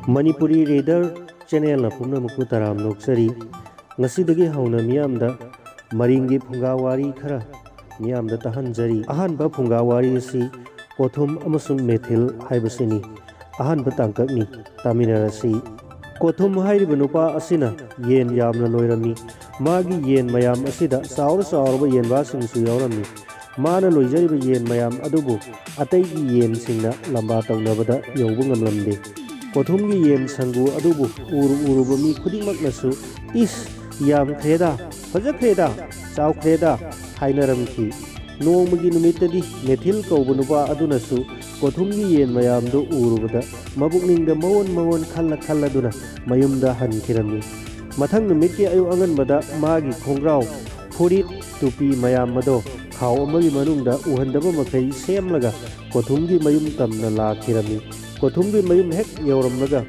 Manipuri Reader Channel na pumnamakku taram noksari ngasidagi hauna miyamda maringi phungawari khara miyamda tahanjari ahanba phungawari si kothum amasung methil haibasini ahanba tangkakni taminarasi kothum hairiba nupa asina yen yamna loirami magi yen mayam asida saurba yenba singsu yaurami mana loijariba yen mayam adubu ataigi yen singna lamba tawnabada yaubu ngamlamde kothumgi yen sangu adubu uruba mi khudingmaknasu is yam khreda fajakreda chawkreda hainaramki nongmagi numitadi methil kauba nupa adunasu kothumgi yen mayamdo urubada mabukningda mawon khalla mayumda hankirami mathang numitki ayu anganbada magi khongrau furit tupi mayam mado khaw amagi manungda uhandaba makai semlaga kothumgi mayum tamna lakhirami kothumgi mayum hek yauramnaga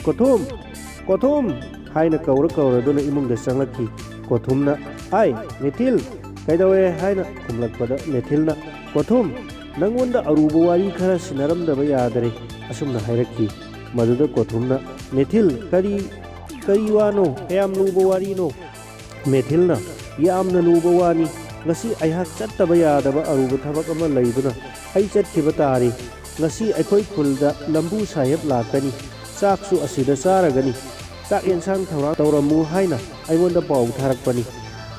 kothum haina kaura duna imungda sanglakhi kothumna ai methil kaidawe haina kumlakpada methilna kothum nangonda aruba wari khara sinaramdaba yadare asumna hairakhi maduda kothumna methil kari wano yam luba wari no methilna yamna luba wani ngasi aihak chattaba yadaba aruba thabak ama leiduna ai chatkiba tari ngasi aikhoi khulda lambu sahib lakani chaksu asida saragani chak yensang thawra tawramu haina aimonda paw tharakpani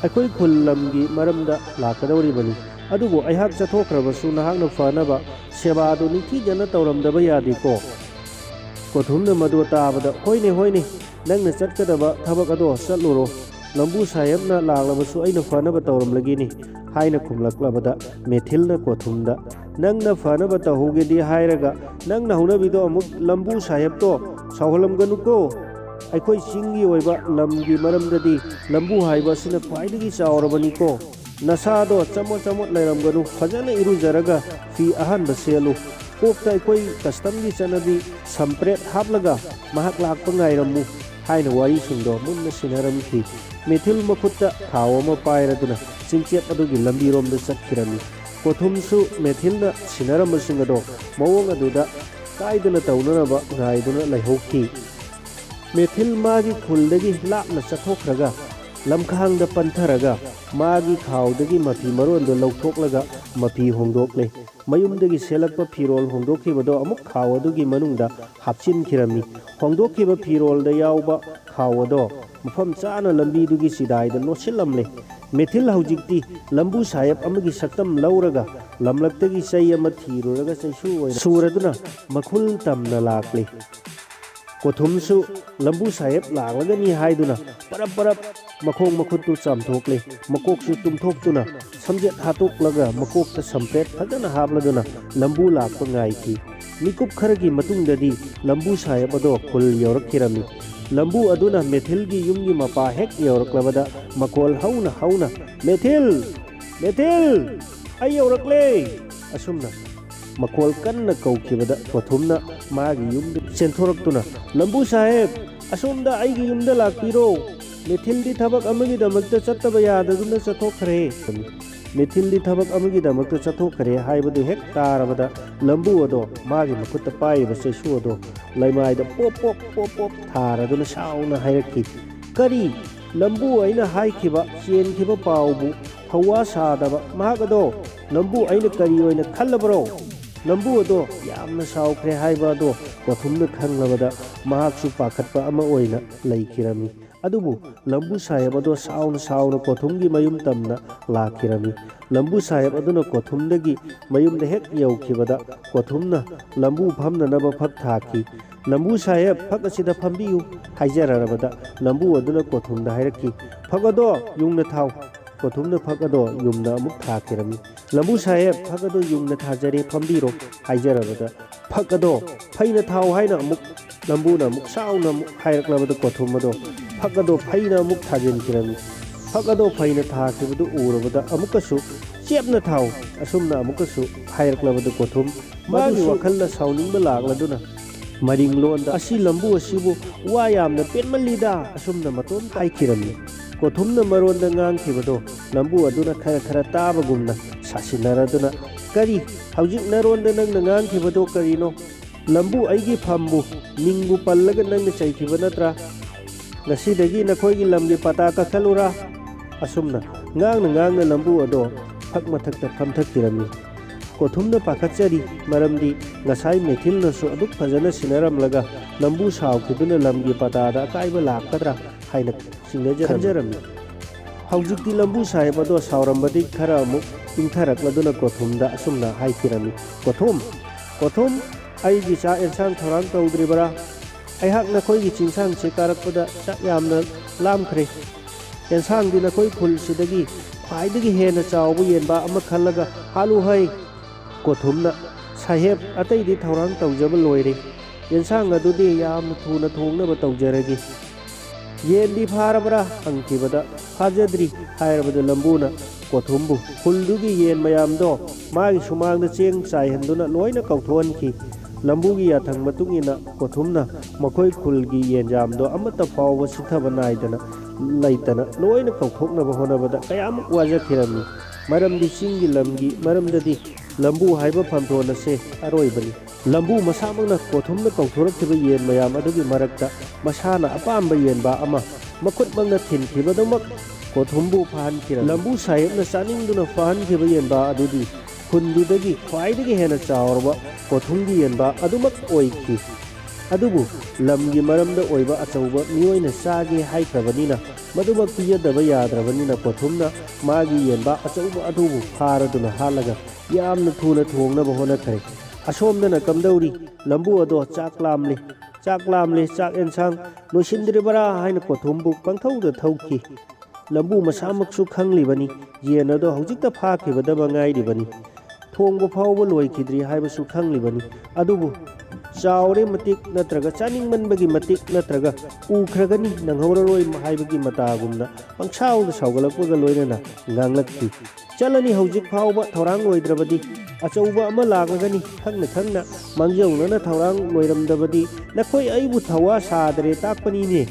aikhoi khullamgi maramda lakadawribani adubu aihak chathokrabasu nahakna fanaba sebadu nithijana tawramdaba yadiko kothumna madu tabada hoine nangna chatkadaba thabak ado chatluro lambu sahibna laklabasu aina fanaba tawramlagini haina khumlaklabada methilna kothumda nangna fanaba tahugedi hairaga nangna hunabido amuk lambu sahib to sawhalamganuko aikhoi singi oiba lamgi maramdadi lambu haiba sina khwaidagi chawrabani ko nasado chamot lairamganu fajana irujaraga fi ahanba selu kokta aikhoi custom gi chanabi sampret haplaga mahak lakpa ngairamu haina wari singdo munna sinaramki methil makhutta khawama pairaduna singchep adugi lambi romda chatkirami kothumsu methilna sinaramsingado mawong aduda kaiduna tawnanaba ngaiduna laihokki methil magi khuldagi lapna chathokraga lamkhangda pantharaga magi khawdagi mapi marondo lauthoklaga mapi hongdokle mayumdagi selakpa phirol hongdokhibado amuk khawadugi manungda hapchinkhirami hongdokhiba phirolda yawba khawado mafam chana lambidugi sidaida nosilamle methil haujikti lambu sahib amagi saktam lauraga lamlaktagi sai ama thiruraga saisu suraduna makhul tamna lakle kothumsu lambu sahib laklagani haiduna parap makhong makhuttu chamthokle makoksu tumthoktuna samjet hatoklaga makokta sampret phajana hapladuna lambu lakpa ngaiki mikup kharagi matungdadi lambu sahib ado khul yorakhirami lambu aduna methilgi yumgi mapa hek yoraklabada makol hauna methil ay yorakle asumna makol kanna kaukibada kothumna magi yumda chenthoroktuna lambu sahib asumda aigi yumda lakpiro methildi thabak amagi damakta chattaba yadaduna chathokhre methildi thabak amagi damakta chathokhre haibadu hek tarabada lambu ado magi makutta paiba sesu ado laimaida pop tharaduna sauna hairakki kari lambu aina haikhiba chenkhiba paubu hawa sadaba mahagado lambu aina kari oina khallabro lambu ado yamna saukre haiba ado kothumna khanglabada mahaksu pakhatpa ama oina laikirami adubu lambu sahib ado sauna kothumgi mayum tamna lakhirami lambu sahib aduna kothumdagi mayumda hek yaukhibada kothumna lambu phamna naba phak thaki lambu sahib phak asida phambiu haijararabada lambu aduna kothumda hairaki phagado yungna thaw kothumna phagado yumna amuk thakirami lambu sahib phagado yumna thajare phambiro haijarabada phagado phaina thaw haina amuk lambuna amuk sauna amuk hairaklabada kothumado phagado phaina amuk thajinkirami phagado phaina thakibadu urabada amukasu chepna thaw asumna amukasu hairaklabada kothum magi wakhalla sauningba lakladuna maring londa asi lambu asibu wa yamna penmalida asumna maton haikirami kothumna maronda ngangkhibado lambu aduna khara tabagumna sasinaraduna kari haujik naronda nangna ngangkhibado karino ꯂꯝꯕꯨ ꯑꯩꯒꯤ ꯐꯝꯕꯨ ꯃꯤꯡꯕꯨ ꯄꯜꯂꯒ ꯅꯪꯅ ꯆꯩꯈꯤꯕ ꯅꯠꯇ꯭ꯔꯥ? ꯉꯁꯤꯗꯒꯤ ꯅꯈꯣꯏꯒꯤ ꯂꯝꯒꯤ ꯄꯇꯥ ꯀꯛꯊꯠꯂꯨꯔꯥ? ꯑꯁꯨꯝꯅ ꯉꯥꯡꯅ ꯂꯝꯕꯨ ꯑꯗꯣ ꯐꯛ ꯃꯊꯛꯇ ꯐꯝꯊꯈꯤꯔꯝꯃꯤ꯫ ꯀꯣꯊꯨꯝꯅ ꯄꯥꯈꯠꯆꯔꯤ ꯃꯔꯝꯗꯤ ꯉꯁꯥꯏ ꯃꯦꯊꯤꯜꯅꯁꯨ ꯑꯗꯨꯛ ꯐꯖꯅ ꯁꯤꯟꯅꯔꯝꯂꯒ ꯂꯝꯕꯨ ꯁꯥꯎꯈꯤꯗꯨꯅ ꯂꯝꯒꯤ ꯄꯇꯥꯗ ꯑꯀꯥꯏꯕ ꯂꯥꯛꯀꯗ꯭ꯔꯥ ꯍꯥꯏꯅ ꯈꯟꯖꯔꯝꯃꯤ꯫ ꯍꯧꯖꯤꯛꯇꯤ ꯂꯝꯕꯨ ꯁꯥꯍꯦꯕ ꯑꯗꯣ ꯁꯥꯎꯔꯝꯕꯗꯤ ꯈꯔ ꯑꯃꯨꯛ ꯏꯪꯊꯔꯛꯂꯗꯨꯅ ꯀꯣꯊꯨꯝꯗ ꯑꯁꯨꯝꯅ ꯍꯥꯏꯈꯤꯔꯝꯃꯤ꯫ ꯀꯣꯊꯨꯝ, ꯑꯩꯒꯤ ꯆꯥꯛ ꯑꯦꯟꯁꯥꯡ ꯊꯧꯔꯥꯡ ꯇꯧꯗ꯭ꯔꯤꯕꯔꯥ? ꯑꯩꯍꯥꯛ ꯅꯈꯣꯏꯒꯤ ꯆꯤꯟꯁꯥꯡꯁꯦ ꯀꯥꯔꯛꯄꯗ ꯆꯥꯛ ꯌꯥꯝꯅ ꯂꯥꯝꯈ꯭ꯔꯦ꯫ ꯑꯦꯟꯁꯥꯡꯗꯤ ꯅꯈꯣꯏ ꯈꯨꯜꯁꯤꯗꯒꯤ ꯈ꯭ꯋꯥꯏꯗꯒꯤ ꯍꯦꯟꯅ ꯆꯥꯎꯕ ꯌꯦꯟꯕꯥ ꯑꯃ ꯈꯜꯂꯒ ꯍꯥꯠꯂꯨꯍꯩ꯫ ꯀꯣꯊꯨꯝꯅ ꯁꯥꯍꯦꯕ ꯑꯇꯩꯗꯤ ꯊꯧꯔꯥꯡ ꯇꯧꯖꯕ ꯂꯣꯏꯔꯦ꯫ ꯌꯦꯟꯁꯥꯡ ꯑꯗꯨꯗꯤ ꯌꯥꯝꯅ ꯊꯨꯅ ꯊꯣꯡꯅꯕ ꯇꯧꯖꯔꯒꯦ꯫ ꯌꯦꯟꯗꯤ ꯐꯥꯔꯕꯔꯥ ꯍꯪꯈꯤꯕꯗ ꯐꯥꯖꯗ꯭ꯔꯤ ꯍꯥꯏꯔꯕꯗ ꯂꯝꯕꯨꯅ ꯀꯣꯊꯨꯝꯕꯨ ꯈꯨꯜꯗꯨꯒꯤ ꯌꯦꯟ ꯃꯌꯥꯝꯗꯣ ꯃꯥꯒꯤ ꯁꯨꯃꯥꯡꯗ ꯆꯦꯡ ꯆꯥꯏꯍꯟꯗꯨꯅ ꯂꯣꯏꯅ ꯀꯧꯊꯣꯛꯍꯟꯈꯤ꯫ ꯂꯝꯕꯨꯒꯤ ꯌꯥꯊꯪ ꯃꯇꯨꯡ ꯏꯟꯅ ꯀꯣꯊꯨꯝꯅ ꯃꯈꯣꯏ ꯈꯨꯜꯒꯤ ꯌꯦꯟꯖꯥꯝꯗꯣ ꯑꯃꯠꯇ ꯐꯥꯎꯕ ꯁꯤꯊꯕ ꯅꯥꯏꯗꯅ ꯂꯩꯇꯅ ꯂꯣꯏꯅ ꯀꯧꯊꯣꯛꯅꯕ ꯍꯣꯠꯅꯕꯗ ꯀꯌꯥꯃꯨꯛ ꯋꯥꯖꯈꯤꯔꯝꯃꯤ꯫ ꯃꯔꯝꯗꯤ ꯆꯤꯡꯒꯤ ꯂꯝꯒꯤ ꯃꯔꯝꯗꯗꯤ ꯂꯝꯕꯨ ꯍꯥꯏꯕ ꯐꯝꯊꯣꯟ ꯑꯁꯦ ꯑꯔꯣꯏꯕꯅꯤ꯫ ꯂꯝꯕꯨ ꯃꯁꯥꯃꯛꯅ ꯀꯣꯊꯨꯝꯅ ꯀꯧꯊꯣꯔꯛꯈꯤꯕ ꯌꯦꯟ ꯃꯌꯥꯝ ꯑꯗꯨꯒꯤ ꯃꯔꯛꯇ ꯃꯁꯥꯅ ꯑꯄꯥꯝꯕ ꯌꯦꯟꯕꯥ ꯑꯃ ꯃꯈꯨꯠꯃꯛꯅ ꯊꯤꯟꯈꯤꯕꯗꯨꯃꯛ ꯀꯣꯊꯨꯝꯕꯨ ꯐꯥꯍꯟꯈꯤꯔꯝꯃꯤ꯫ ꯂꯝꯕꯨ ꯁꯥꯍꯦꯕꯅ ꯆꯥꯅꯤꯡꯗꯨꯅ ꯐꯥꯍꯟꯈꯤꯕ ꯌꯦꯟꯕꯥ ꯑꯗꯨꯗꯤ ꯈꯨꯟꯗꯨꯗꯒꯤ ꯈ꯭ꯋꯥꯏꯗꯒꯤ ꯍꯦꯟꯅ ꯆꯥꯎꯔꯕ ꯀꯣꯊꯨꯝꯒꯤ ꯌꯦꯟꯕꯥ ꯑꯗꯨꯃꯛ ꯑꯣꯏꯈꯤ꯫ ꯑꯗꯨꯕꯨ ꯂꯝꯒꯤ ꯃꯔꯝꯗ ꯑꯣꯏꯕ ꯑꯆꯧꯕ ꯃꯤꯑꯣꯏꯅ ꯆꯥꯒꯦ ꯍꯥꯏꯈ꯭ꯔꯕꯅꯤꯅ ꯃꯗꯨꯃꯛ ꯄꯤꯖꯗꯕ ꯌꯥꯗ꯭ꯔꯕꯅꯤꯅ ꯀꯣꯊꯨꯝꯅ ꯃꯥꯒꯤ ꯌꯦꯟꯕꯥ ꯑꯆꯧꯕ ꯑꯗꯨꯕꯨ ꯐꯥꯔꯗꯨꯅ ꯍꯥꯠꯂꯒ ꯌꯥꯝꯅ ꯊꯨꯅ ꯊꯣꯡꯅꯕ ꯍꯣꯠꯅꯈ꯭ꯔꯦ꯫ ꯑꯁꯣꯝꯗꯅ ꯀꯝꯗꯧꯔꯤ? ꯂꯝꯕꯨ ꯑꯗꯣ ꯆꯥꯛ ꯂꯥꯝꯂꯦ, ꯆꯥꯛ ꯑꯦꯟꯁꯥꯡ ꯂꯣꯏꯁꯤꯟꯗ꯭ꯔꯤꯕꯔꯥ ꯍꯥꯏꯅ ꯀꯣꯊꯨꯝꯕꯨ ꯄꯪꯊꯧꯗ ꯊꯧꯈꯤ꯫ ꯂꯝꯕꯨ ꯃꯁꯥꯃꯛꯁꯨ ꯈꯪꯂꯤꯕꯅꯤ ꯌꯦꯟ ꯑꯗꯣ ꯍꯧꯖꯤꯛꯇ ꯐꯥꯈꯤꯕꯗ ꯉꯥꯏꯔꯤꯕꯅꯤ, ꯊꯣꯡꯕ ꯐꯥꯎꯕ ꯂꯣꯏꯈꯤꯗ꯭ꯔꯤ ꯍꯥꯏꯕꯁꯨ ꯈꯪꯂꯤꯕꯅꯤ꯫ ꯑꯗꯨꯕꯨ ꯆꯥꯎꯔꯦ ꯃꯇꯤꯛ ꯅꯠꯇ꯭ꯔꯒ ꯆꯥꯅꯤꯡꯃꯟꯕꯒꯤ ꯃꯇꯤꯛ ꯅꯠꯇ꯭ꯔꯒ ꯎꯈ꯭ꯔꯒꯅꯤ ꯅꯪꯍꯧꯔꯔꯣꯏ ꯍꯥꯏꯕꯒꯤ ꯃꯇꯥꯒꯨꯝꯅ ꯄꯪꯁꯥꯎꯗ ꯁꯥꯎꯒꯠꯂꯛꯄꯒ ꯂꯣꯏꯅꯅ ꯉꯥꯡꯂꯛꯈꯤ꯫ ꯆꯠꯂꯅꯤ ꯍꯧꯖꯤꯛ ꯐꯥꯎꯕ ꯊꯧꯔꯥꯡ ꯂꯣꯏꯗ꯭ꯔꯕꯗꯤ ꯑꯆꯧꯕ ꯑꯃ ꯂꯥꯛꯂꯒꯅꯤ ꯈꯪꯅ ꯃꯥꯡꯖꯧꯅꯅ ꯊꯧꯔꯥꯡ ꯂꯣꯏꯔꯝꯗꯕꯗꯤ ꯅꯈꯣꯏ ꯑꯩꯕꯨ ꯊꯧꯋꯥ ꯁꯥꯗ꯭ꯔꯦ ꯇꯥꯛꯄꯅꯤꯅꯦ꯫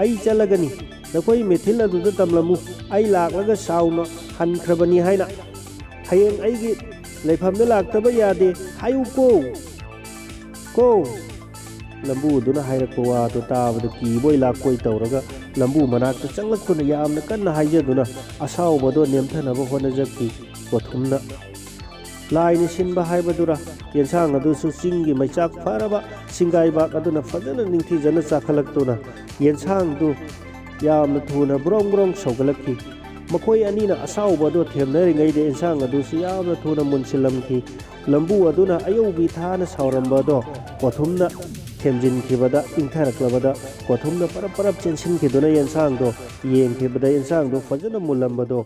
ꯑꯩ ꯆꯠꯂꯒꯅꯤ, ꯅꯈꯣꯏ ꯃꯦꯊꯤꯜ ꯑꯗꯨꯗ ꯇꯝꯂꯝꯃꯨ ꯑꯩ ꯂꯥꯛꯂꯒ ꯁꯥꯎꯅ ꯍꯟꯈ꯭ꯔꯕꯅꯤ ꯍꯥꯏꯅ꯫ ꯍꯌꯦꯡ ꯑꯩꯒꯤ ꯂꯩꯐꯝꯗ ꯂꯥꯛꯇꯕ ꯌꯥꯗꯦ ꯍꯥꯏꯌꯨꯀꯣ꯫ ꯂꯝꯕꯨꯗꯨꯅ ꯍꯥꯏꯔꯛꯄ ꯋꯥꯗꯨ ꯇꯥꯕꯗ ꯀꯤꯕꯣꯏ ꯂꯥꯛꯄꯣꯏ ꯇꯧꯔꯒ ꯂꯝꯕꯨ ꯃꯅꯥꯛꯇ ꯆꯪꯂꯛꯇꯨꯅ ꯌꯥꯝꯅ ꯀꯟꯅ ꯍꯥꯏꯖꯗꯨꯅ ꯑꯁꯥꯎꯕꯗꯣ ꯅꯦꯝꯊꯅꯕ ꯍꯣꯠꯅꯖꯈꯤ꯫ ꯀꯣꯊꯨꯝꯅ ꯂꯥꯏꯅ ꯁꯤꯟꯕ ꯍꯥꯏꯕꯗꯨꯔꯥ? ꯌꯦꯟꯁꯥꯡ ꯑꯗꯨꯁꯨ ꯆꯤꯡꯒꯤ ꯃꯩꯆꯥꯛ ꯐꯔꯕ ꯁꯤꯡꯒꯥꯏꯕꯥꯛ ꯑꯗꯨꯅ ꯐꯖꯅ ꯅꯤꯡꯊꯤꯖꯅ ꯆꯥꯈꯠꯂꯛꯇꯨꯅ ꯌꯦꯟꯁꯥꯡꯗꯨ ꯌꯥꯝꯅ ꯊꯨꯅ ꯕ꯭ꯔꯣꯡ ꯁꯧꯒꯠꯂꯛꯈꯤ꯫ ꯃꯈꯣꯏ ꯑꯅꯤꯅ ꯑꯁꯥꯎꯕ ꯑꯗꯨ ꯊꯦꯝꯅꯔꯤꯉꯩꯗ ꯌꯦꯟꯁꯥꯡ ꯑꯗꯨꯁꯨ ꯌꯥꯝꯅ ꯊꯨꯅ ꯃꯨꯟꯁꯤꯜꯂꯝꯈꯤ꯫ ꯂꯝꯕꯨ ꯑꯗꯨꯅ ꯑꯌꯧꯕꯤ ꯊꯥꯅ ꯁꯥꯎꯔꯝꯕ ꯑꯗꯣ ꯀꯣꯊꯨꯝꯅ ꯊꯦꯝꯖꯤꯟꯈꯤꯕꯗ ꯏꯪꯊꯔꯛꯂꯕꯗ ꯀꯣꯊꯨꯝꯅ ꯄꯔꯞ ꯆꯦꯟꯁꯤꯟꯈꯤꯗꯨꯅ ꯌꯦꯟꯁꯥꯡꯗꯣ ꯌꯦꯡꯈꯤꯕꯗ ꯌꯦꯟꯁꯥꯡꯗꯣ ꯐꯖꯅ ꯃꯨꯜꯂꯝꯕꯗꯣ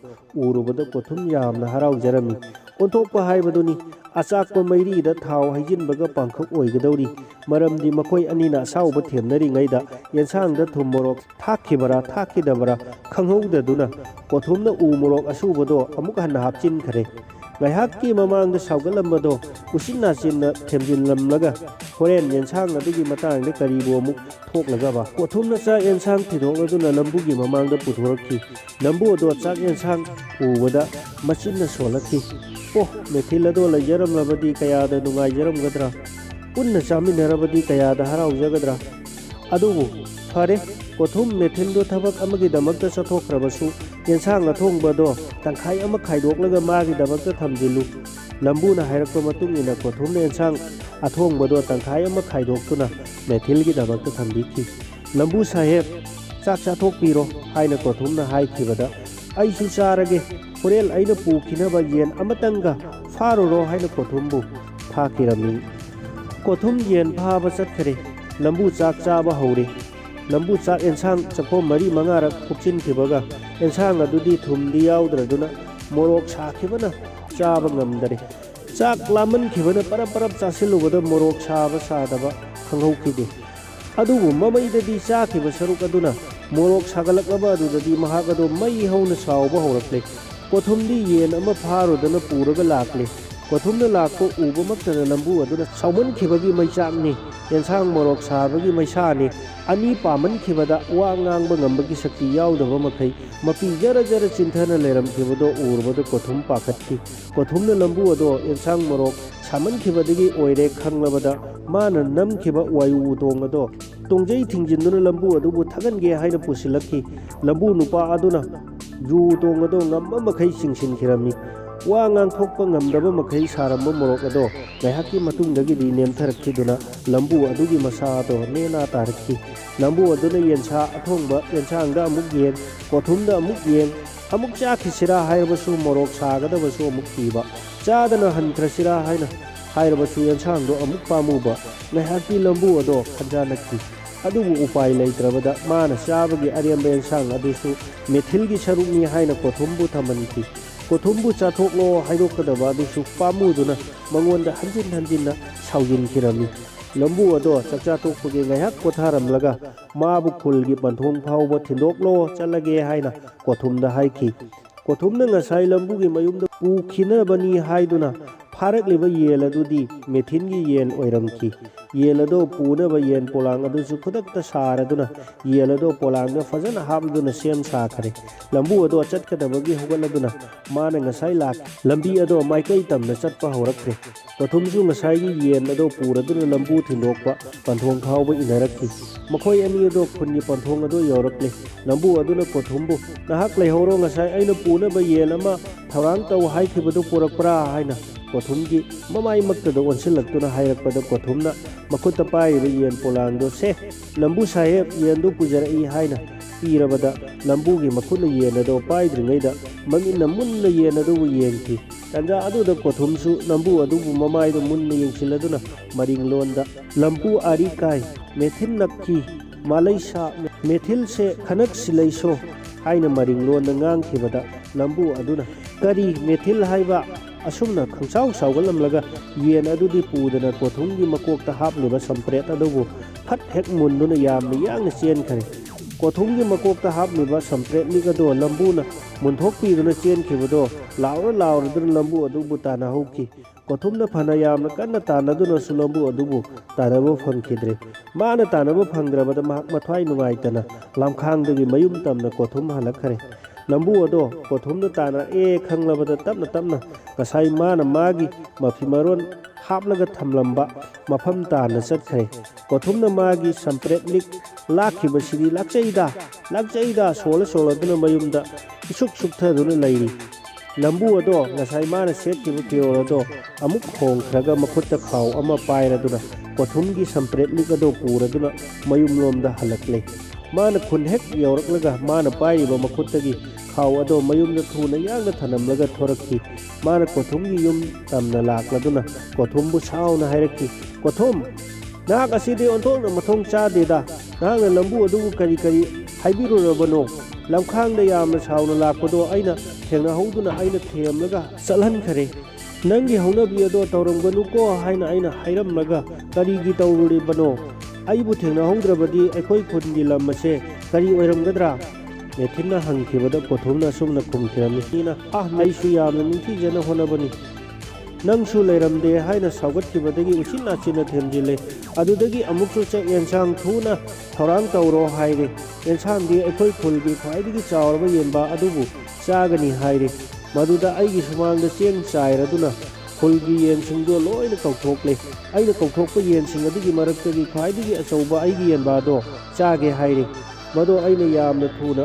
ꯎꯔꯨꯕꯗ ꯀꯣꯊꯨꯝ ꯌꯥꯝꯅ ꯍꯔꯥꯎꯖꯔꯝꯃꯤ꯫ ꯑꯣꯟꯊꯣꯛꯄ ꯍꯥꯏꯕꯗꯨꯅꯤ, ꯑꯆꯥꯛꯄ ꯃꯩꯔꯤꯗ ꯊꯥꯎ ꯍꯩꯖꯤꯟꯕꯒ ꯄꯥꯡꯈꯛ ꯑꯣꯏꯒꯗꯧꯔꯤ꯫ ꯃꯔꯝꯗꯤ ꯃꯈꯣꯏ ꯑꯅꯤꯅ ꯑꯁꯥꯎꯕ ꯊꯦꯝꯅꯔꯤꯉꯩꯗ ꯌꯦꯟꯁꯥꯡꯗ ꯊꯨꯝ ꯃꯣꯔꯣꯛ ꯊꯥꯛꯈꯤꯕꯔꯥ ꯊꯥꯛꯈꯤꯗꯕꯔꯥ ꯈꯪꯍꯧꯗꯗꯨꯅ ꯀꯣꯊꯨꯝꯅ ꯎ ꯃꯣꯔꯣꯛ ꯑꯁꯨꯕꯗꯣ ꯑꯃꯨꯛ ꯍꯟꯅ ꯍꯥꯞꯆꯤꯟꯈ꯭ꯔꯦ꯫ ꯉꯥꯏꯍꯥꯛꯀꯤ ꯃꯃꯥꯡꯗ ꯁꯥꯎꯒꯠꯂꯝꯕꯗꯣ ꯎꯆꯤꯟ ꯅꯥꯆꯤꯟꯅ ꯊꯦꯝꯖꯤꯜꯂꯝꯂꯒ ꯍꯣꯔꯦꯟ ꯌꯦꯟꯁꯥꯡ ꯑꯗꯨꯒꯤ ꯃꯇꯥꯡꯗ ꯀꯔꯤꯕꯨ ꯑꯃꯨꯛ ꯊꯣꯛꯂꯒꯕ? ꯀꯣꯊꯨꯝꯅ ꯆꯥꯛ ꯌꯦꯟꯁꯥꯡ ꯊꯤꯗꯣꯛꯂꯗꯨꯅ ꯂꯝꯕꯨꯒꯤ ꯃꯃꯥꯡꯗ ꯄꯨꯊꯣꯔꯛꯈꯤ꯫ ꯂꯝꯕꯨ ꯑꯗꯣ ꯆꯥꯛ ꯌꯦꯟꯁꯥꯡ ꯎꯕꯗ ꯃꯆꯤꯟꯅ ꯁꯣꯜꯂꯛꯈꯤ꯫ ꯃꯦꯊꯤꯜ ꯑꯗꯣ ꯂꯩꯖꯔꯝꯂꯕꯗꯤ ꯀꯌꯥꯗ ꯅꯨꯡꯉꯥꯏꯖꯔꯝꯒꯗ꯭ꯔꯥ? ꯄꯨꯟꯅ ꯆꯥꯃꯤꯟꯅꯔꯕꯗꯤ ꯀꯌꯥꯗ ꯍꯔꯥꯎꯖꯒꯗ꯭ꯔꯥ? ꯑꯗꯨꯕꯨ ꯐꯔꯦ, ꯀꯣꯊꯨꯝ ꯃꯦꯊꯤꯜꯗꯣ ꯊꯕꯛ ꯑꯃꯒꯤꯗꯃꯛꯇ ꯆꯠꯊꯣꯛꯈ꯭ꯔꯕꯁꯨ ꯌꯦꯟꯁꯥꯡ ꯑꯊꯣꯡꯕꯗꯣ ꯇꯪꯈꯥꯏ ꯑꯃ ꯈꯥꯏꯗꯣꯛꯂꯒ ꯃꯥꯒꯤꯗꯃꯛꯇ ꯊꯝꯖꯤꯜꯂꯨ꯫ ꯂꯝꯕꯨꯅ ꯍꯥꯏꯔꯛꯄ ꯃꯇꯨꯡ ꯏꯟꯅ ꯀꯣꯊꯨꯝꯅ ꯌꯦꯟꯁꯥꯡ ꯑꯊꯣꯡꯕꯗꯣ ꯇꯪꯈꯥꯏ ꯑꯃ ꯈꯥꯏꯗꯣꯛꯇꯨꯅ ꯃꯦꯊꯤꯜꯒꯤꯗꯃꯛꯇ ꯊꯝꯕꯤꯈꯤ꯫ ꯂꯝꯕꯨ ꯁꯥꯍꯦꯕ, ꯆꯥꯛ ꯆꯥꯊꯣꯛꯄꯤꯔꯣ ꯍꯥꯏꯅ ꯀꯣꯊꯨꯝꯅ ꯍꯥꯏꯈꯤꯕꯗ ꯑꯩꯁꯨ ꯆꯥꯔꯒꯦ, ꯍꯣꯔꯦꯟ ꯑꯩꯅ ꯄꯨꯈꯤꯅꯕ ꯌꯦꯟ ꯑꯃꯇꯪꯒ ꯐꯥꯔꯨꯔꯣ ꯍꯥꯏꯅ ꯀꯣꯊꯨꯝꯕꯨ ꯊꯥꯈꯤꯔꯝꯃꯤ꯫ ꯀꯣꯊꯨꯝ ꯌꯦꯟ ꯐꯥꯕ ꯆꯠꯈ꯭ꯔꯦ꯫ ꯂꯝꯕꯨ ꯆꯥꯛ ꯆꯥꯕ ꯍꯧꯔꯦ꯫ ꯂꯝꯕꯨ ꯆꯥꯛ ꯌꯦꯟꯁꯥꯡ ꯆꯥꯛꯈꯣꯝ 4-5ꯔꯛ ꯍꯨꯞꯆꯤꯟꯈꯤꯕꯒ ꯌꯦꯟꯁꯥꯡ ꯑꯗꯨꯗꯤ ꯊꯨꯝꯗꯤ ꯌꯥꯎꯗ꯭ꯔꯗꯨꯅ ꯃꯣꯔꯣꯛ ꯁꯥꯈꯤꯕꯅ ꯆꯥꯕ ꯉꯝꯗꯔꯦ꯫ ꯆꯥꯛ ꯂꯥꯝꯃꯟꯈꯤꯕꯅ ꯄꯔꯞ ꯆꯥꯁꯤꯜꯂꯨꯕꯗ ꯃꯣꯔꯣꯛ ꯁꯥꯕ ꯁꯥꯗꯕ ꯈꯪꯍꯧꯈꯤꯗꯦ꯫ ꯑꯗꯨꯕꯨ ꯃꯃꯩꯗꯗꯤ ꯆꯥꯈꯤꯕ ꯁꯔꯨꯛ ꯑꯗꯨꯅ ꯃꯣꯔꯣꯛ ꯁꯥꯒꯠꯂꯛꯂꯕ ꯑꯗꯨꯗꯗꯤ ꯃꯍꯥꯛ ꯑꯗꯨ ꯃꯩ ꯍꯧꯅ ꯁꯥꯎꯕ ꯍꯧꯔꯛꯂꯦ꯫ ꯀꯣꯊꯨꯝꯗꯤ ꯌꯦꯟ ꯑꯃ ꯐꯥꯔꯨꯗꯅ ꯄꯨꯔꯒ ꯂꯥꯛꯂꯦ꯫ ꯀꯣꯊꯨꯝꯅ ꯂꯥꯛꯄ ꯎꯕꯃꯛꯇꯅ ꯂꯝꯕꯨ ꯑꯗꯨꯅ ꯁꯥꯎꯃꯟꯈꯤꯕꯒꯤ ꯃꯩꯆꯥꯛꯅꯤ ꯌꯦꯟꯁꯥꯡ ꯃꯣꯔꯣꯛ ꯁꯥꯕꯒꯤ ꯃꯩꯁꯥꯅꯤ ꯑꯅꯤ ꯄꯥꯃꯟꯈꯤꯕꯗ ꯋꯥ ꯉꯥꯡꯕ ꯉꯝꯕꯒꯤ ꯁꯛꯇꯤ ꯌꯥꯎꯗꯕ ꯃꯈꯩ ꯃꯄꯤ ꯖꯔ ꯖꯔ ꯆꯤꯟꯊꯅ ꯂꯩꯔꯝꯈꯤꯕꯗꯣ ꯎꯔꯨꯕꯗ ꯀꯣꯊꯨꯝ ꯄꯥꯈꯠꯈꯤ ꯀꯣꯊꯨꯝꯅ ꯂꯝꯕꯨ ꯑꯗꯣ ꯌꯦꯟꯁꯥꯡ ꯃꯣꯔꯣꯛ ꯁꯥꯃꯟꯈꯤꯕꯗꯒꯤ ꯑꯣꯏꯔꯦ ꯈꯪꯂꯕꯗ ꯃꯥꯅ ꯅꯝꯈꯤꯕ ꯋꯥꯌꯨ ꯎꯇꯣꯡ ꯑꯗꯣ ꯇꯣꯡꯖꯩ ꯊꯤꯡꯖꯤꯟꯗꯨꯅ ꯂꯝꯕꯨ ꯑꯗꯨꯕꯨ ꯊꯥꯒꯟꯒꯦ ꯍꯥꯏꯅ ꯄꯨꯁꯤꯜꯂꯛꯈꯤ ꯂꯝꯕꯨ ꯅꯨꯄꯥ ꯑꯗꯨꯅ ꯌꯨ ꯎꯇꯣꯡ ꯑꯗꯣ ꯉꯝꯕ ꯃꯈꯩ ꯆꯤꯡꯁꯤꯟꯈꯤꯔꯝꯃꯤ ꯋꯥ ꯉꯥꯡꯊꯣꯛꯄ ꯉꯝꯗꯕ ꯃꯈꯩ ꯁꯥꯔꯝꯕ ꯃꯣꯔꯣꯛ ꯑꯗꯣ ꯉꯥꯏꯍꯥꯛꯀꯤ ꯃꯇꯨꯡꯗꯒꯤꯗꯤ ꯅꯦꯝꯊꯔꯛꯈꯤꯗꯨꯅ ꯂꯝꯕꯨ ꯑꯗꯨꯒꯤ ꯃꯁꯥ ꯑꯗꯣ ꯅꯦꯅꯥ ꯇꯥꯔꯛꯈꯤ ꯂꯝꯕꯨ ꯑꯗꯨꯅ ꯌꯦꯟꯁꯥ ꯑꯊꯣꯡꯕ ꯌꯦꯟꯁꯥꯡꯗ ꯑꯃꯨꯛ ꯌꯦꯡ ꯀꯣꯊꯨꯝꯗ ꯑꯃꯨꯛ ꯌꯦꯡ ꯑꯃꯨꯛ ꯆꯥꯈꯤꯁꯤꯔꯥ ꯍꯥꯏꯔꯕꯁꯨ ꯃꯣꯔꯣꯛ ꯁꯥꯒꯗꯕꯁꯨ ꯑꯃꯨꯛ ꯀꯤꯕ ꯆꯥꯗꯅ ꯍꯟꯈ꯭ꯔꯁꯤꯔꯥ ꯍꯥꯏꯅ ꯍꯥꯏꯔꯕꯁꯨ ꯌꯦꯟꯁꯥꯡꯗꯣ ꯑꯃꯨꯛ ꯄꯥꯝꯃꯨꯕ ꯉꯥꯏꯍꯥꯛꯀꯤ ꯂꯝꯕꯨ ꯑꯗꯣ ꯈꯟꯖꯥꯅꯈꯤ ꯑꯗꯨꯕꯨ ꯎꯄꯥꯏ ꯂꯩꯇ꯭ꯔꯕꯗ ꯃꯥꯅ ꯆꯥꯕꯒꯤ ꯑꯔꯦꯝꯕ ꯌꯦꯟꯁꯥꯡ ꯑꯗꯨꯁꯨ ꯃꯦꯊꯤꯜꯒꯤ ꯁꯔꯨꯛꯅꯤ ꯍꯥꯏꯅ ꯀꯣꯊꯨꯝꯕꯨ ꯊꯝꯍꯟꯈꯤ ꯀꯣꯊꯨꯝꯕꯨ ꯆꯥꯊꯣꯛꯂꯣ ꯍꯥꯏꯗꯣꯛꯀꯗꯕ ꯑꯗꯨꯁꯨ ꯄꯥꯝꯃꯨꯗꯨꯅ ꯃꯉꯣꯟꯗ ꯍꯟꯖꯤꯟ ꯍꯟꯖꯤꯟꯅ ꯁꯥꯎꯖꯤꯟꯈꯤꯔꯝꯃꯤ ꯂꯝꯕꯨ ꯑꯗꯣ ꯆꯥꯛꯆꯥ ꯇꯣꯛꯄꯒꯤ ꯉꯥꯏꯍꯥꯛ ꯄꯣꯊꯥꯔꯝꯂꯒ माबु खुलगी पंथोंग फाउबा थिंदोकलो चलगे हाइना कोथुमदा हाइखी कोथुमना ngasai lambugi mayumda pukhinaबनी हाइदुना फारकलिबा येल अदुदी मेथिनगी येन ओइरमखी येल अदो पुनबा येन पोलांग अदुसु खुदक्ता सारदुना येल अदो पोलांग फजन हाबदुना सेम साखरे लंबू अदो चटकदबगी होगलदुना माना ngasai लाक लंबी अदो माइकै तमना चटपा होरक्रे कोथुमसु ngasaiगी येन अदो पुरदुना लंबू थिंदोकपा पंथोंग फाउबा इनरक्खी मखोय अनि अदो खुनगी पंथोंग अदो यौरक्ले लंबू अदुना कोथुमबु नहाक लेहौरो ngasai अइना पुनबा येन अमा थौरांग तौ हाइखिबदु पुरकपरा हाइना कोथुमगी ममाई मक्तद ओनसिलक्तुना हाइरकपद कोथुमना मखुत पाइबा येन पोलांगदो से लंबू साहेब येनदो पुजरई हाइना पीरबदा लंबूगी मखुना येनदो पाइद्रिङैदा ममिना मुन्ना येनदो येंखी तंजा अदुदा कोथुमसु लंबू अदुबु ममाइदो मुन्ना येंसिलदुना मरिंगलोंदा लंबू आरी काय मेथिल नक्की मालैसा मेथिल से खनक सिलैसो हाइना मरिंगलोंदा ngang लंबू अदुना करी मेथिल हाइबा असुमना खंसाउ साउगलमलगा येन अदुदी पुदना कोथुमगी मकोकता हापलिबा संप्रेत अदुबु फट हेक मुंदुना यामना यांगना चेनखरे कोथुमगी मकोकता हापलिबा संप्रेत निगदो लंबूना मुंथोकपीदुना चेनखिबदो लाउरदुना लंबू अदुबु ताना हौखी कोथुमना फना यामना कन्ना तानदुना सु लंबू अदुबु तानबो फंखिद्रे माना तानबो फंग्रबदा महक मथ्वाई नुगाइतना लामखांगदगी मयुम तमना कोथुम हलखरे लंबू अदो कोथुमना ताना खंगलबदा तपना तपना ngasai mana magi mafimaron haplaga thamlamba mafam taana chatkhre kothumna magi sampretlik lakhiba siri lakchaida sola duna mayumda isuk suktha duna lairi lambu ado ngasai mana setkiba fior ado amuk khongkhraga makhutta khaw ama paira duna kothumgi sampretlik ado pura duna mayum lomda halakle mana khun hek yauraklaga mana pairiba makhuttagi खाव अदो मयुम थूना यांग थनमलगा थोरक्की माना कोथुमगी yum तमना लाकलदुना कोथुमबु साउना हाइरक्की कोथुम नाक असिदे ओंथोंना मथोंग चादेदा नांगना लंबू अदुबु करी करी हाइबिरुरबनो लमखांगदा यामना साउना लाकपदो अइना थेंगना हौदुना अइना थेमलगा चलहनखरे नंगी हौनबी अदो तौरंगनुको हाइना अइना हाइरमलगा करीगी तौरुरिबनो अइबु थेंगना हौद्रबदी अखोय खुनगी लमसे करी ओइरमगदरा मेथिना हंखिबदा कोथुमना सुमना खुमखिरमिना आइसु यामना निंथीजना होनबनी नंगसु लेरमदे हाइना साउगतखिबदगी उचिना चिना थेमजिले अदुदगी अमुकसु चेक येंसांग थुना थौरांग तौरो हाइरे येंसांगदी अखोय खुलगी ख्वाइदगी चावरबा येनबा अदुबु चागनी हाइरे मदुदा आइगी सुमांगदा चेंग चाइरदुना खुलगी येनसिंगदो लोइना कौथोकले आइना कौथोकपा येनसिंग अदुगी मरक्तगी ख्वाइदगी अचौबा आइगी येनबादो चागे हाइरे मदो आइना यामना थुना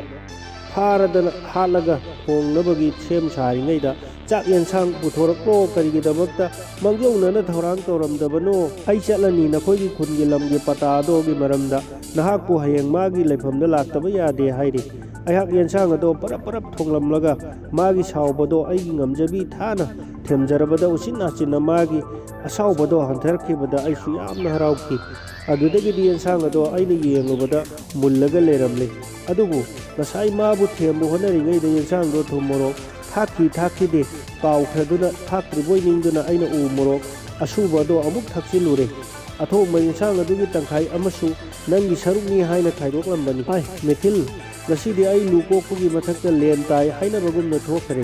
फारदना हालगा थोंगनबगी सेम सारिङैदा चाक येंसांग पुथोरक्लो करिगिदमक्ता मंग्यौनना थौरांग तौरमदबनो आई चलनी नखोइगी खुनगी लमगी पतादोगी मरमदा नहाकपु हयेंग मागी लेफमदा लाक्तबा यादे हाइरे अयहाक येंसांग अदो परप थोंगलमलगा मागी साउबदो आइगी ngamjabi थाना थेमजरबदा उसिना चिना मागी असाउबदो हंथरखिबदा आइसु यामना हराउखी अदुदगी येंसांग अदो आइना येंगबदा मुल्लगा लेरमले अदुबु ngasai mabu thembu honariङैदा येंसांगदो थुम मोरok थाखिदे काउखदुना थाक्रिबोय निंदुना आइना उ मोरok असुबदो अमुक थाक्सिलुरे अथोंबा येंसांग अदुगी तंखाई अमसु नंगी सरुकनी हाइना खाइदोकलमबनी हाय मेथिल ꯉꯁꯤꯗꯤ ꯑꯩ ꯂꯨ ꯀꯣꯛꯄꯒꯤ ꯃꯊꯛꯇ ꯂꯦꯟ ꯇꯥꯏ ꯍꯥꯏꯅꯕꯒꯨꯝꯅ ꯊꯣꯛꯈ꯭ꯔꯦ꯫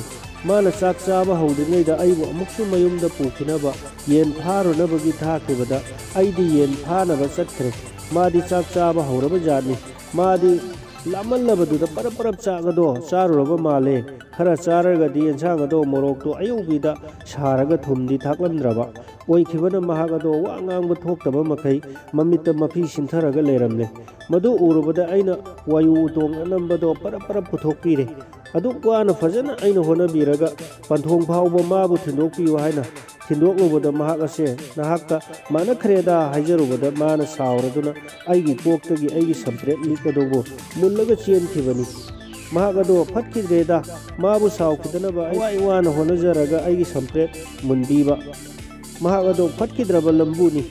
ꯃꯥꯅ ꯆꯥꯛ ꯆꯥꯕ ꯍꯧꯗ꯭ꯔꯤꯉꯩꯗ ꯑꯩꯕꯨ ꯑꯃꯨꯛꯁꯨ ꯃꯌꯨꯝꯗ ꯄꯨꯈꯤꯅꯕ ꯌꯦꯟ ꯐꯥꯔꯨꯅꯕꯒꯤ ꯊꯥꯈꯤꯕꯗ ꯑꯩꯗꯤ ꯌꯦꯟ ꯐꯥꯅꯕ ꯆꯠꯈ꯭ꯔꯦ꯫ ꯃꯥꯗꯤ ꯆꯥꯛ ꯆꯥꯕ ꯍꯧꯔꯕ ꯖꯥꯠꯅꯤ꯫ ꯃꯥꯗꯤ ꯂꯥꯝꯃꯜꯂꯕꯗꯨꯗ ꯄꯔꯞ ꯄꯔꯞ ꯆꯥꯛ ꯑꯗꯣ ꯆꯥꯔꯨꯔꯕ ꯃꯥꯜꯂꯦ꯫ ꯈꯔ ꯆꯥꯔꯒꯗꯤ ꯌꯦꯟꯁꯥꯡ ꯑꯗꯣ ꯃꯣꯔꯣꯛꯇꯣ ꯑꯌꯧꯕꯤꯗ ꯁꯥꯔꯒ ꯊꯨꯝꯗꯤ ꯊꯥꯛꯂꯝꯗ꯭ꯔꯕ꯫ ꯑꯣꯏꯈꯤꯕꯅ ꯃꯍꯥꯛ ꯑꯗꯣ ꯋꯥ ꯉꯥꯡꯕ ꯊꯣꯛꯇꯕ ꯃꯈꯩ ꯃꯃꯤꯠꯇ ꯃꯐꯤ ꯁꯤꯟꯊꯔꯒ ꯂꯩꯔꯝꯂꯦ꯫ ꯃꯗꯨ ꯎꯔꯨꯕꯗ ꯑꯩꯅ ꯋꯥꯌꯨ ꯎꯇꯣꯡ ꯑꯅꯝꯕꯗꯣ ꯄꯔꯞ ꯄꯔꯞ ꯄꯨꯊꯣꯛꯄꯤꯔꯦ꯫ ꯑꯗꯨꯛ ꯋꯥꯅ ꯐꯖꯅ ꯑꯩꯅ ꯍꯣꯠꯅꯕꯤꯔꯒ ꯄꯟꯊꯣꯡ ꯐꯥꯎꯕ ꯃꯥꯕꯨ ꯊꯤꯟꯗꯣꯛꯄꯤꯌꯨ ꯍꯥꯏꯅ ꯊꯤꯟꯗꯣꯛꯂꯨꯕꯗ ꯃꯍꯥꯛ ꯑꯁꯦ ꯅꯍꯥꯛꯀ ꯃꯥꯟꯅꯈ꯭ꯔꯦꯗ ꯍꯥꯏꯖꯔꯨꯕꯗ ꯃꯥꯅ ꯁꯥꯎꯔꯗꯨꯅ ꯑꯩꯒꯤ ꯀꯣꯛꯇꯒꯤ ꯑꯩꯒꯤ ꯁꯝꯄ꯭ꯔꯦꯠ ꯂꯤꯛ ꯑꯗꯨꯕꯨ ꯃꯨꯜꯂꯒ ꯆꯦꯟꯈꯤꯕꯅꯤ꯫ ꯃꯍꯥꯛ ꯑꯗꯣ ꯐꯠꯈꯤꯗ꯭ꯔꯦꯗ꯫ ꯃꯥꯕꯨ ꯁꯥꯎꯈꯤꯗꯅꯕ ꯑꯩ ꯋꯥꯅ ꯍꯣꯠꯅꯖꯔꯒ ꯑꯩꯒꯤ ꯁꯝꯄ꯭ꯔꯦꯠ ꯃꯨꯟꯕꯤꯕ꯫ ꯃꯍꯥꯛ ꯑꯗꯣ ꯐꯠꯈꯤꯗ꯭ꯔꯕ ꯂꯝꯕꯨꯅꯤ꯫